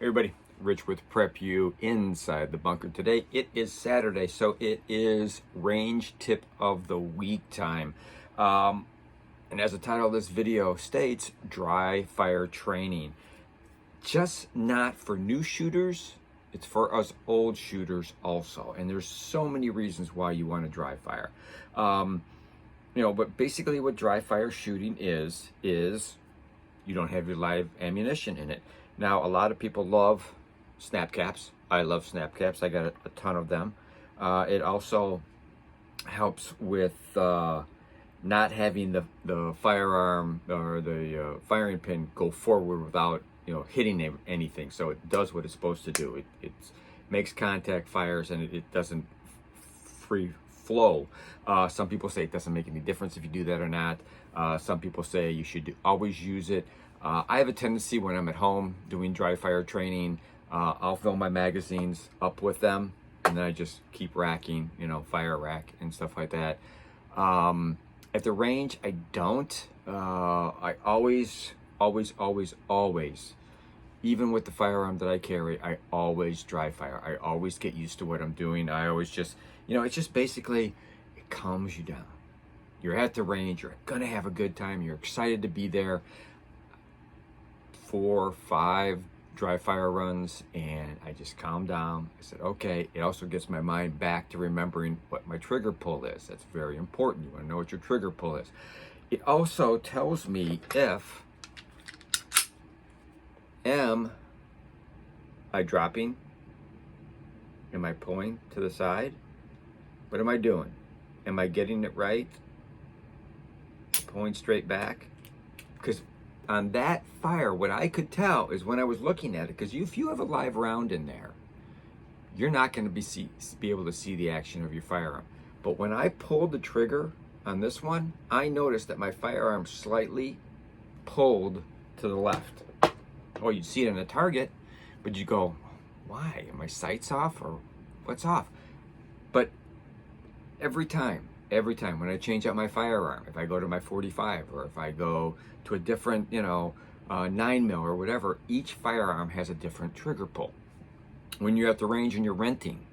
Everybody, Rich with Prep U inside the bunker. Today it is Saturday, so it is range tip of the week time. And as the title of this video states, dry fire training. Just not for new shooters, it's for us old shooters also. And there's so many reasons why you want to dry fire. But basically what dry fire shooting is you don't have your live ammunition in it. Now, a lot of people love snap caps. I love snap caps. I got a ton of them. It also helps with not having the firearm or the firing pin go forward without hitting anything. So it does what it's supposed to do. It makes contact, fires, and it doesn't free flow. Some people say it doesn't make any difference if you do that or not. Some people say you should always use it. I have a tendency when I'm at home doing dry fire training, I'll fill my magazines up with them, and then I just keep racking, fire rack and stuff like that. At the range, I don't. I always, even with the firearm that I carry, I always dry fire. I always get used to what I'm doing. I always just, it's just basically, it calms you down. You're at the range, you're gonna have a good time, you're excited to be there. 4, 5 dry fire runs, and I just calmed down. I said, okay. It also gets my mind back to remembering what my trigger pull is. That's very important. You want to know what your trigger pull is. It also tells me if am I dropping? Am I pulling to the side? What am I doing? Am I getting it right? Pulling straight back? Because on that fire, what I could tell is when I was looking at it, because if you have a live round in there, you're not going to be able to see the action of your firearm. But when I pulled the trigger on this one, I noticed that my firearm slightly pulled to the left. Oh, you'd see it on the target, but you go, why? Are my sights off or what's off? But every time when I change out my firearm, if I go to my 45 or if I go to a different, 9mm or whatever, each firearm has a different trigger pull. When you're at the range and you're renting,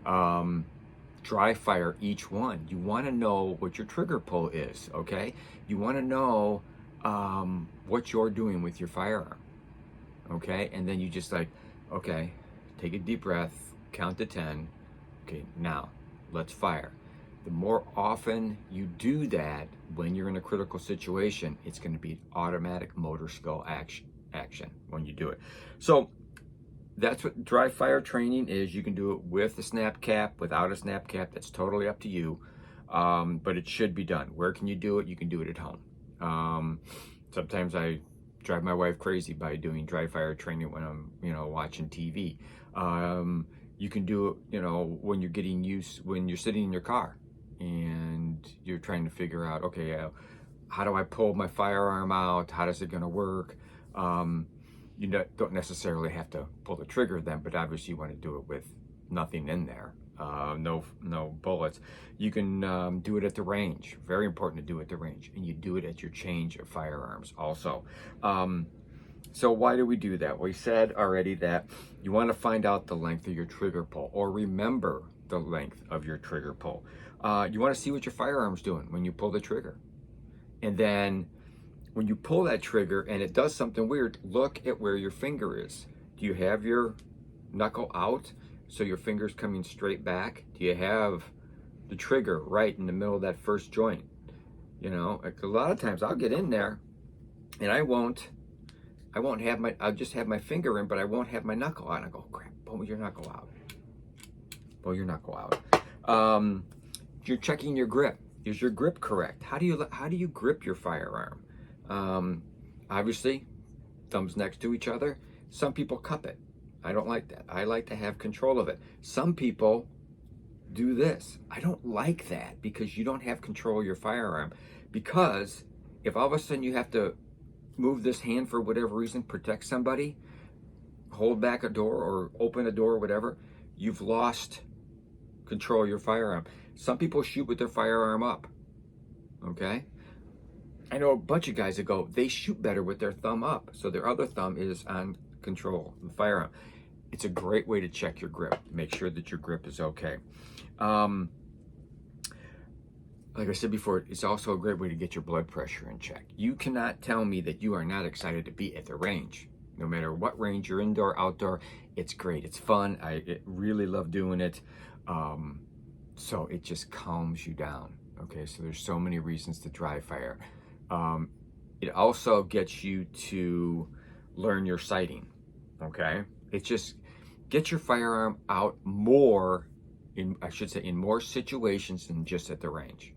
dry fire each one. You want to know what your trigger pull is, okay? You want to know what you're doing with your firearm, okay? And then you just okay, take a deep breath, count to 10. Okay, now let's fire. The more often you do that when you're in a critical situation, it's going to be automatic motor skill action when you do it. So that's what dry fire training is. You can do it with a snap cap, without a snap cap. That's totally up to you. But it should be done. Where can you do it? You can do it at home. Sometimes I drive my wife crazy by doing dry fire training when I'm, watching TV. You can do it, when you're sitting in your car and you're trying to figure out, okay, how do I pull my firearm out? How is it going to work? You don't necessarily have to pull the trigger then, but obviously you want to do it with nothing in there, no bullets. You can do it at the range. Very important to do it at the range, and you do it at your change of firearms also. So why do we do that? We said already that you want to find out the length of your trigger pull, or remember the length of your trigger pull. You want to see what your firearm's doing when you pull the trigger. And then when you pull that trigger and it does something weird, look at where your finger is. Do you have your knuckle out so your finger's coming straight back? Do you have the trigger right in the middle of that first joint? A lot of times I'll get in there and I'll just have my finger in, but I won't have my knuckle out. And I go, crap, pull your knuckle out. Pull your knuckle out. You're checking your grip. Is your grip correct? How do you grip your firearm? Obviously, thumbs next to each other. Some people cup it. I don't like that. I like to have control of it. Some people do this. I don't like that because you don't have control of your firearm. Because if all of a sudden you have to move this hand for whatever reason, protect somebody, hold back a door or open a door or whatever, you've lost control of your firearm. Some people shoot with their firearm up, okay? I know a bunch of guys that they shoot better with their thumb up, so their other thumb is on control the firearm. It's a great way to check your grip. Make sure that your grip is okay. Like I said before, it's also a great way to get your blood pressure in check. You cannot tell me that you are not excited to be at the range. No matter what range you're, indoor, outdoor, it's great. It's fun. I really love doing it. So it just calms you down. Okay, so there's so many reasons to dry fire. It also gets you to learn your sighting. Okay, it just gets your firearm out more in more situations than just at the range.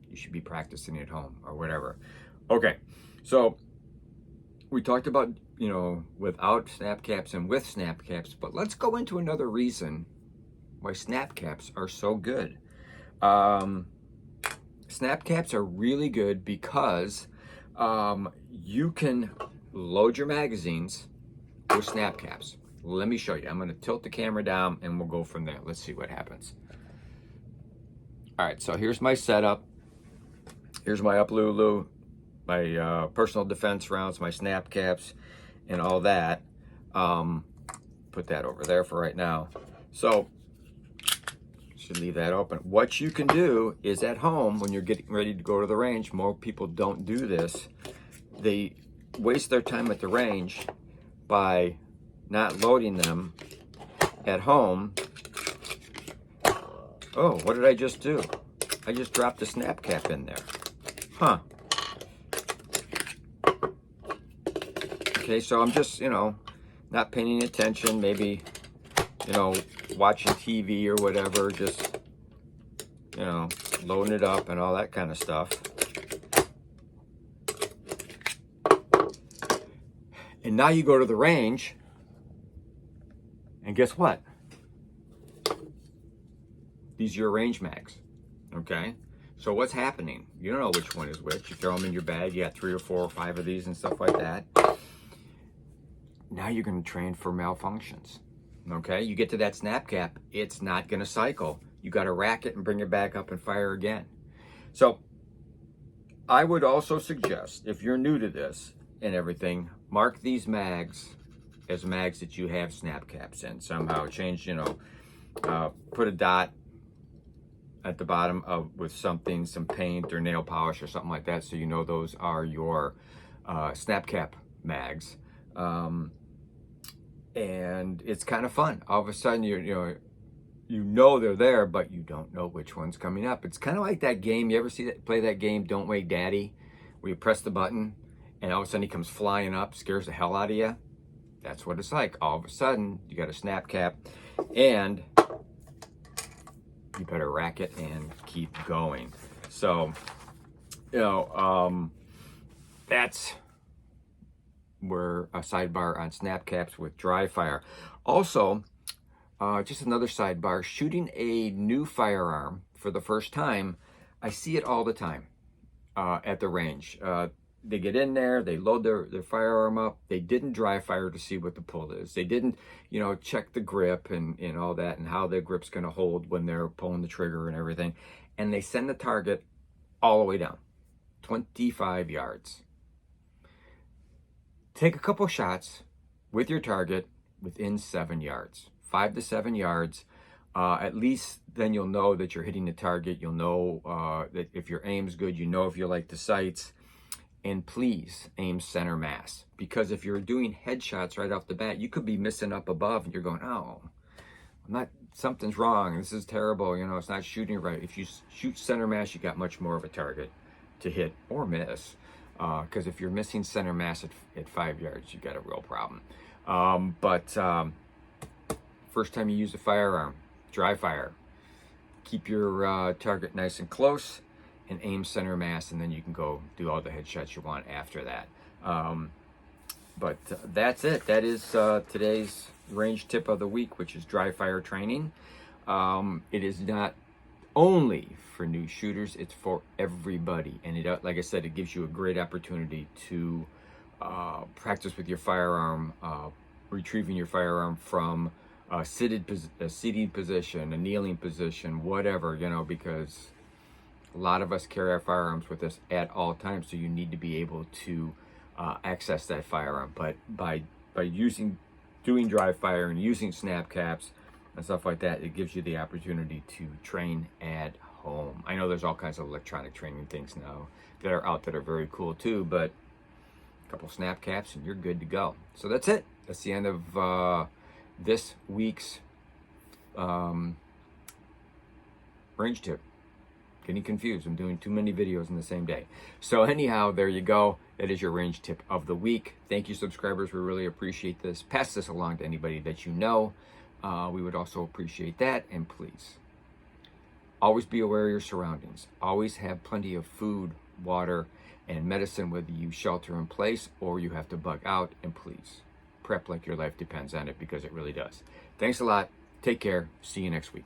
You should be practicing at home or whatever. Okay, so we talked about, without snap caps and with snap caps, but let's go into another reason why snap caps are so good. Snap caps are really good because you can load your magazines with snap caps. Let me show you. I'm going to tilt the camera down and we'll go from there. Let's see what happens. All right, so here's my setup. Here's my UpLulu, my personal defense rounds, my snap caps, and all that. Put that over there for right now. So, should leave that open. What you can do is at home, when you're getting ready to go to the range, more people don't do this. They waste their time at the range by not loading them at home. Oh, what did I just do? I just dropped a snap cap in there. Huh. Okay, so I'm just, not paying attention, maybe, watching TV or whatever, just, loading it up and all that kind of stuff. And now you go to the range, and guess what? These are your range mags, okay? So what's happening? You don't know which one is which. You throw them in your bag, you got 3 or 4 or 5 of these and stuff like that. Now you're gonna train for malfunctions, okay? You get to that snap cap, it's not gonna cycle. You gotta rack it and bring it back up and fire again. So I would also suggest, if you're new to this and everything, mark these mags as mags that you have snap caps in. Somehow change, put a dot at the bottom with something, some paint or nail polish or something like that, so you know those are your snap cap mags. And it's kind of fun. All of a sudden, you know they're there, but you don't know which one's coming up. It's kind of like that game. You ever play that game, Don't Wake Daddy, where you press the button and all of a sudden he comes flying up, scares the hell out of you? That's what it's like. All of a sudden, you got a snap cap, and you better rack it and keep going. So, that's where a sidebar on snap caps with dry fire. Also, just another sidebar, shooting a new firearm for the first time, I see it all the time at the range. They get in there, they load their firearm up, they didn't dry fire to see what the pull is. They didn't, check the grip and all that and how the grip's gonna hold when they're pulling the trigger and everything. And they send the target all the way down, 25 yards. Take a couple shots with your target within 7 yards, 5 to 7 yards. At least then you'll know that you're hitting the target. You'll know that if your aim's good, if you like the sights. And please aim center mass, because if you're doing headshots right off the bat, you could be missing up above and you're going, oh, something's wrong. This is terrible. It's not shooting right. If you shoot center mass, you got much more of a target to hit or miss. Because if you're missing center mass at 5 yards, you got a real problem. But first time you use a firearm, dry fire. Keep your target nice and close and aim center mass, and then you can go do all the headshots you want after that. But that's it. That is today's range tip of the week, which is dry fire training. It is not only for new shooters, it's for everybody. And it, like I said, it gives you a great opportunity to practice with your firearm, retrieving your firearm from a seating position, a kneeling position, whatever, because a lot of us carry our firearms with us at all times, so you need to be able to access that firearm. But by by doing dry fire and using snap caps and stuff like that, it gives you the opportunity to train at home. I know there's all kinds of electronic training things now that are out that are very cool too, but a couple snap caps and you're good to go. So that's it. That's the end of this week's range tip. Getting confused. I'm doing too many videos in the same day. So anyhow, there you go. That is your range tip of the week. Thank you, subscribers. We really appreciate this. Pass this along to anybody that you know. We would also appreciate that. And please, always be aware of your surroundings. Always have plenty of food, water, and medicine, whether you shelter in place or you have to bug out. And please, prep like your life depends on it, because it really does. Thanks a lot. Take care. See you next week.